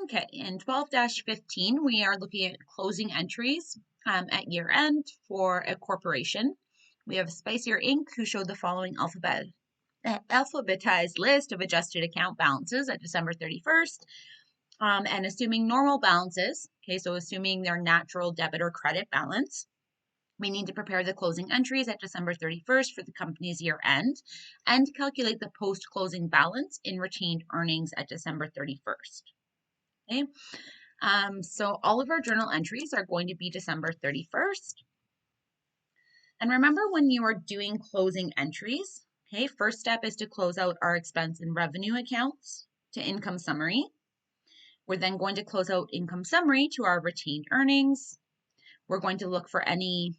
Okay, in 12-15, we are looking at closing entries at year end for a corporation. We have Spicier Inc., who showed the following alphabetized list of adjusted account balances at December 31st. And assuming normal balances, okay, so assuming their natural debit or credit balance, we need to prepare the closing entries at December 31st for the company's year end and calculate the post-closing balance in retained earnings at December 31st. Okay, so all of our journal entries are going to be December 31st. And remember, when you are doing closing entries, okay, first step is to close out our expense and revenue accounts to income summary. We're then going to close out income summary to our retained earnings. We're going to look for any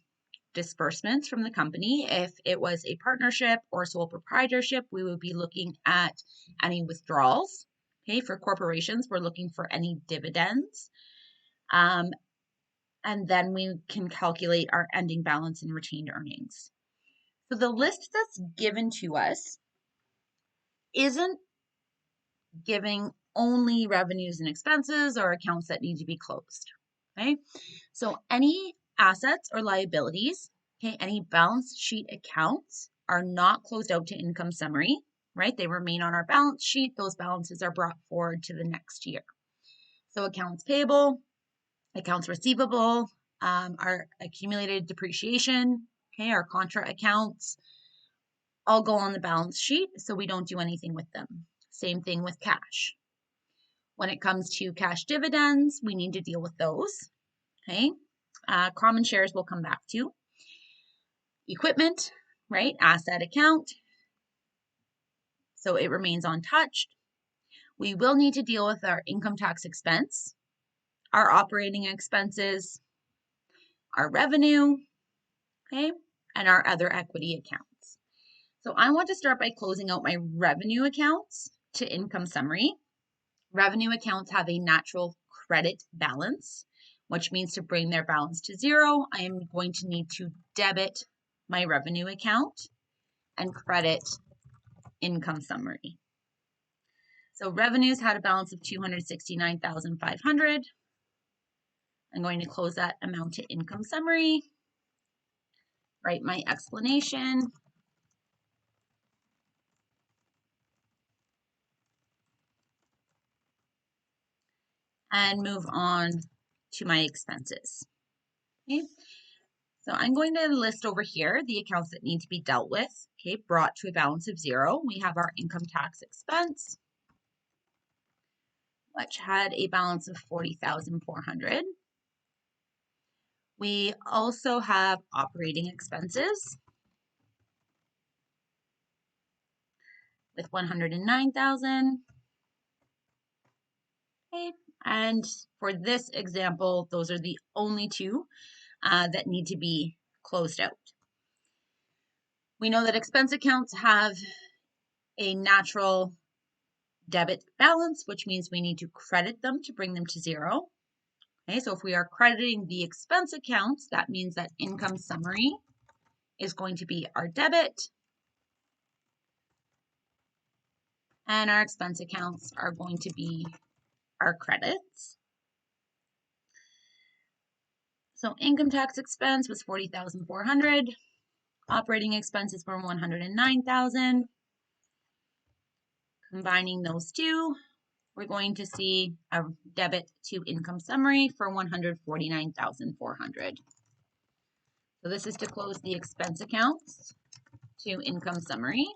disbursements from the company. If it was a partnership or sole proprietorship, we would be looking at any withdrawals. Okay, for corporations, we're looking for any dividends. And then we can calculate our ending balance and retained earnings. So the list that's given to us isn't giving only revenues and expenses or accounts that need to be closed. Okay, so any assets or liabilities, okay, any balance sheet accounts are not closed out to income summary, right? They remain on our balance sheet. Those balances are brought forward to the next year. So accounts payable, accounts receivable, our accumulated depreciation, okay, our contra accounts, all go on the balance sheet, so we don't do anything with them. Same thing with cash. When it comes to cash dividends, we need to deal with those, okay? Common shares we'll come back to. Equipment, right, asset account, so it remains untouched. We will need to deal with our income tax expense, our operating expenses, our revenue, okay, and our other equity accounts. So I want to start by closing out my revenue accounts to income summary. Revenue accounts have a natural credit balance, which means to bring their balance to zero, I am going to need to debit my revenue account and credit income summary. So revenues had a balance of $269,500. I'm going to close that amount to income summary, write my explanation, and move on to my expenses. Okay, so I'm going to list over here the accounts that need to be dealt with, okay, brought to a balance of zero. We have our income tax expense, which had a balance of $40,400. We also have operating expenses with $109,000. Okay, and for this example, those are the only two that need to be closed out. We know that expense accounts have a natural debit balance, which means we need to credit them to bring them to zero. Okay, so if we are crediting the expense accounts, that means that income summary is going to be our debit, and our expense accounts are going to be our credits. So income tax expense was $40,400. Operating expenses were $109,000. Combining those two, we're going to see a debit to income summary for $149,400. So this is to close the expense accounts to income summary.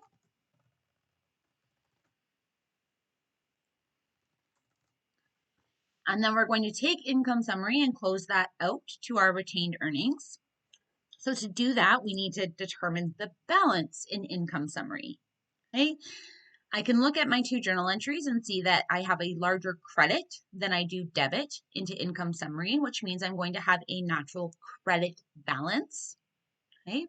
And then we're going to take income summary and close that out to our retained earnings. So to do that, we need to determine the balance in income summary. Okay, I can look at my two journal entries and see that I have a larger credit than I do debit into income summary, which means I'm going to have a natural credit balance. Okay,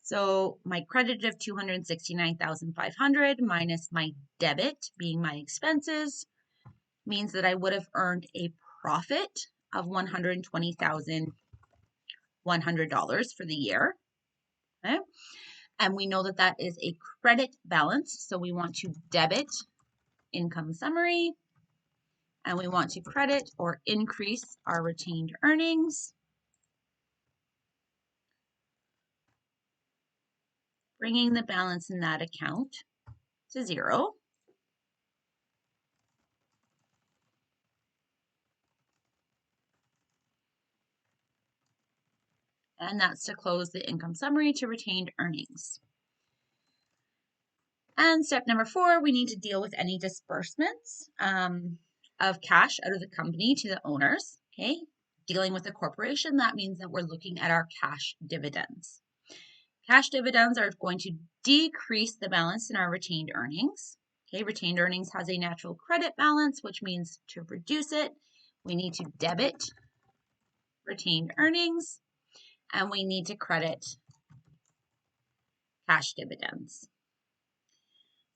so my credit of $269,500 minus my debit being my expenses means that I would have earned a profit of $120,100 for the year. Okay, and we know that that is a credit balance, so we want to debit income summary and we want to credit or increase our retained earnings. Bringing the balance in that account to 0. And that's to close the income summary to retained earnings. And step number 4, we need to deal with any disbursements of cash out of the company to the owners. Okay, dealing with a corporation, that means that we're looking at our cash dividends. Cash dividends are going to decrease the balance in our retained earnings. Okay, retained earnings has a natural credit balance, which means to reduce it, we need to debit retained earnings, and we need to credit cash dividends.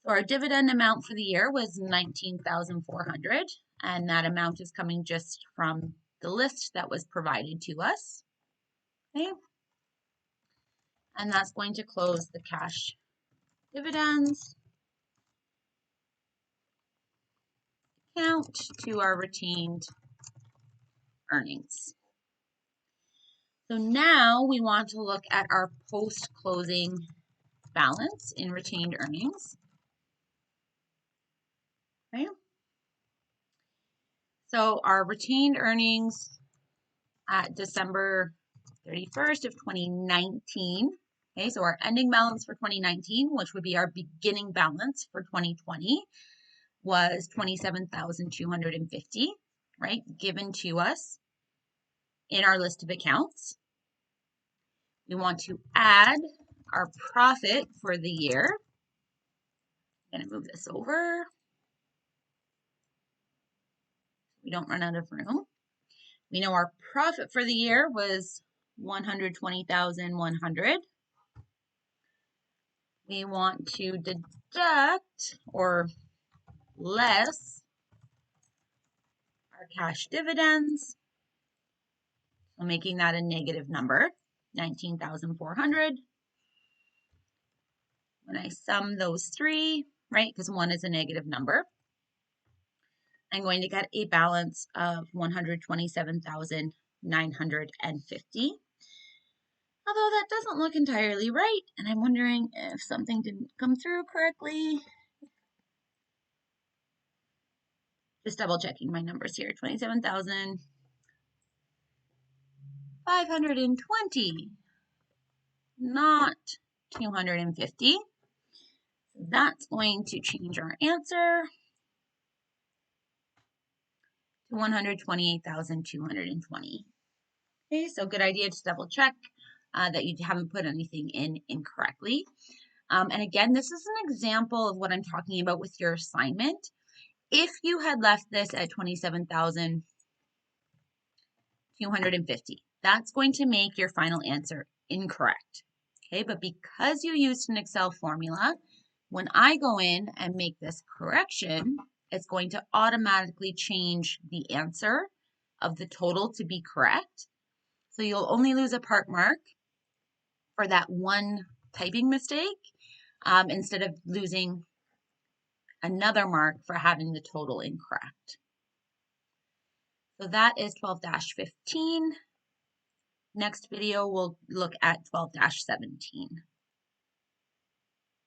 So our dividend amount for the year was $19,400, and that amount is coming just from the list that was provided to us. Okay, and that's going to close the cash dividends account to our retained earnings. So now we want to look at our post-closing balance in retained earnings. Okay. So our retained earnings at December 31st of 2019. Okay, so our ending balance for 2019, which would be our beginning balance for 2020, was $27,250, right, given to us in our list of accounts. We want to add our profit for the year. I'm going to move this over. We don't run out of room. We know our profit for the year was $120,100. We want to deduct or less our cash dividends, so making that a negative number, $19,400. When I sum those three, right, because one is a negative number, I'm going to get a balance of $127,950. Although that doesn't look entirely right, and I'm wondering if something didn't come through correctly. Just double checking my numbers here. 27,520, not 250. That's going to change our answer to 128,220. Okay, so good idea to double check that you haven't put anything in incorrectly. And again, this is an example of what I'm talking about with your assignment. If you had left this at 27,250, that's going to make your final answer incorrect. Okay, but because you used an Excel formula, when I go in and make this correction, it's going to automatically change the answer of the total to be correct. So you'll only lose a part mark for that one typing mistake instead of losing another mark for having the total incorrect. So that is 12-15. Next video, we'll look at 12-17.